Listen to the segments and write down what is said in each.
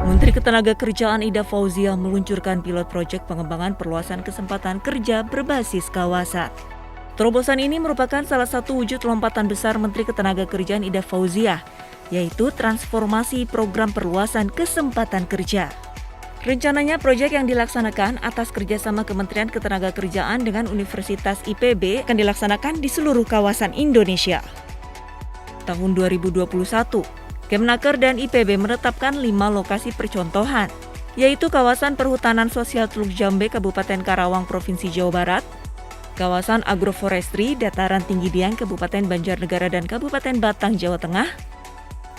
Menteri Ketenagakerjaan Ida Fauzia meluncurkan pilot proyek pengembangan perluasan kesempatan kerja berbasis kawasan. Terobosan ini merupakan salah satu wujud lompatan besar Menteri Ketenagakerjaan Ida Fauzia, yaitu transformasi program perluasan kesempatan kerja. Rencananya proyek yang dilaksanakan atas kerjasama Kementerian Ketenagakerjaan dengan Universitas IPB akan dilaksanakan di seluruh kawasan Indonesia. Tahun 2021, Kemnaker dan IPB menetapkan 5 lokasi percontohan, yaitu kawasan perhutanan sosial Teluk Jambe Kabupaten Karawang Provinsi Jawa Barat, kawasan agroforestry Dataran Tinggi Dieng Kabupaten Banjarnegara dan Kabupaten Batang Jawa Tengah,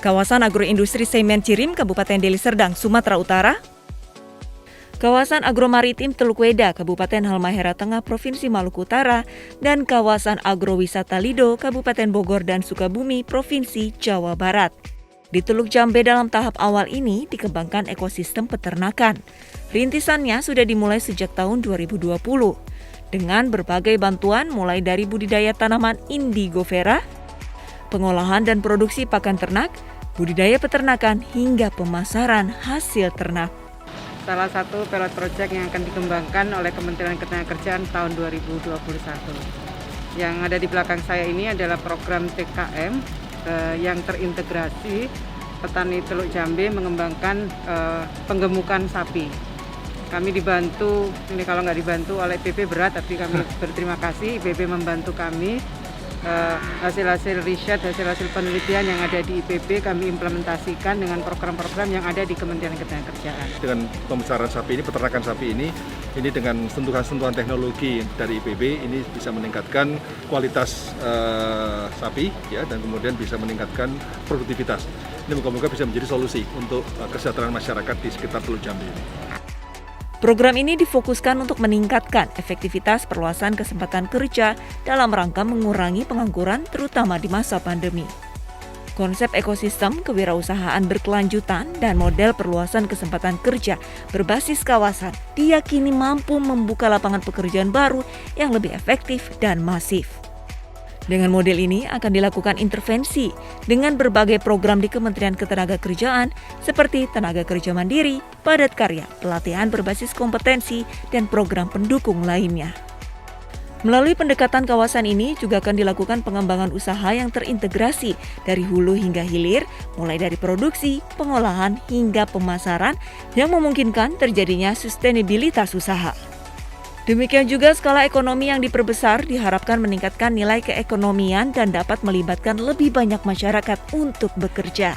kawasan agroindustri Semen Cirim Kabupaten Deli Serdang Sumatera Utara, kawasan agromaritim Teluk Weda Kabupaten Halmahera Tengah Provinsi Maluku Utara, dan kawasan agrowisata Lido Kabupaten Bogor dan Sukabumi Provinsi Jawa Barat. Di Teluk Jambe dalam tahap awal ini dikembangkan ekosistem peternakan. Rintisannya sudah dimulai sejak tahun 2020 dengan berbagai bantuan mulai dari budidaya tanaman indigofera, pengolahan dan produksi pakan ternak, budidaya peternakan hingga pemasaran hasil ternak. Salah satu pilot project yang akan dikembangkan oleh Kementerian Ketenagakerjaan tahun 2021. Yang ada di belakang saya ini adalah program TKM yang terintegrasi petani Teluk Jambe mengembangkan penggemukan sapi. Kami dibantu, ini kalau nggak dibantu oleh IPB berat, tapi kami berterima kasih IPB membantu kami. Hasil-hasil riset, hasil-hasil penelitian yang ada di IPB kami implementasikan dengan program-program yang ada di Kementerian Ketenagakerjaan. Dengan pembesaran sapi ini, peternakan sapi ini dengan sentuhan-sentuhan teknologi dari IPB ini bisa meningkatkan kualitas sapi ya, dan kemudian bisa meningkatkan produktivitas. Ini moga-moga bisa menjadi solusi untuk kesejahteraan masyarakat di sekitar Teluk Jambe ini. Program ini difokuskan untuk meningkatkan efektivitas perluasan kesempatan kerja dalam rangka mengurangi pengangguran terutama di masa pandemi. Konsep ekosistem kewirausahaan berkelanjutan dan model perluasan kesempatan kerja berbasis kawasan diyakini mampu membuka lapangan pekerjaan baru yang lebih efektif dan masif. Dengan model ini akan dilakukan intervensi dengan berbagai program di Kementerian Ketenagakerjaan seperti tenaga kerja mandiri, padat karya, pelatihan berbasis kompetensi, dan program pendukung lainnya. Melalui pendekatan kawasan ini juga akan dilakukan pengembangan usaha yang terintegrasi dari hulu hingga hilir, mulai dari produksi, pengolahan, hingga pemasaran yang memungkinkan terjadinya sustainabilitas usaha. Demikian juga skala ekonomi yang diperbesar diharapkan meningkatkan nilai keekonomian dan dapat melibatkan lebih banyak masyarakat untuk bekerja.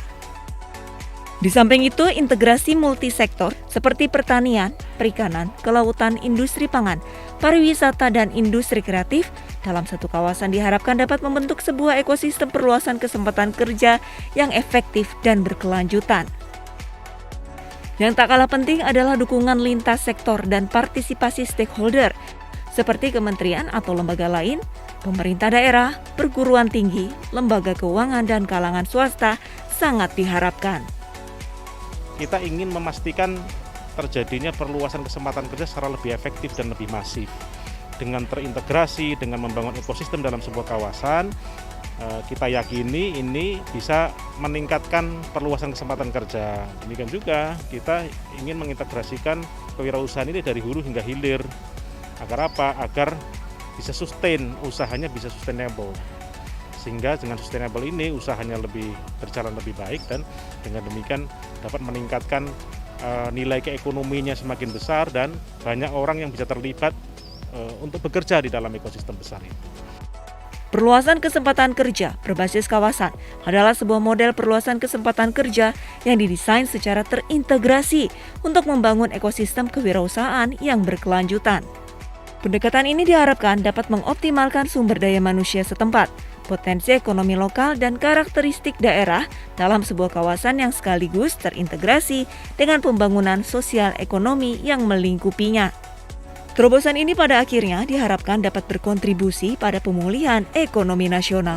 Di samping itu, integrasi multisektor seperti pertanian, perikanan, kelautan, industri pangan, pariwisata, dan industri kreatif dalam satu kawasan diharapkan dapat membentuk sebuah ekosistem perluasan kesempatan kerja yang efektif dan berkelanjutan. Yang tak kalah penting adalah dukungan lintas sektor dan partisipasi stakeholder, seperti kementerian atau lembaga lain, pemerintah daerah, perguruan tinggi, lembaga keuangan, dan kalangan swasta sangat diharapkan. Kita ingin memastikan terjadinya perluasan kesempatan kerja secara lebih efektif dan lebih masif. Dengan terintegrasi, dengan membangun ekosistem dalam sebuah kawasan, kita yakini ini bisa meningkatkan perluasan kesempatan kerja. Demikian juga kita ingin mengintegrasikan kewirausahaan ini dari hulu hingga hilir. Agar apa? Agar bisa sustain, usahanya bisa sustainable. Sehingga dengan sustainable ini usahanya berjalan lebih baik, dan dengan demikian dapat meningkatkan nilai keekonominya semakin besar dan banyak orang yang bisa terlibat untuk bekerja di dalam ekosistem besar itu. Perluasan kesempatan kerja berbasis kawasan adalah sebuah model perluasan kesempatan kerja yang didesain secara terintegrasi untuk membangun ekosistem kewirausahaan yang berkelanjutan. Pendekatan ini diharapkan dapat mengoptimalkan sumber daya manusia setempat, potensi ekonomi lokal, dan karakteristik daerah dalam sebuah kawasan yang sekaligus terintegrasi dengan pembangunan sosial ekonomi yang melingkupinya. Terobosan ini pada akhirnya diharapkan dapat berkontribusi pada pemulihan ekonomi nasional.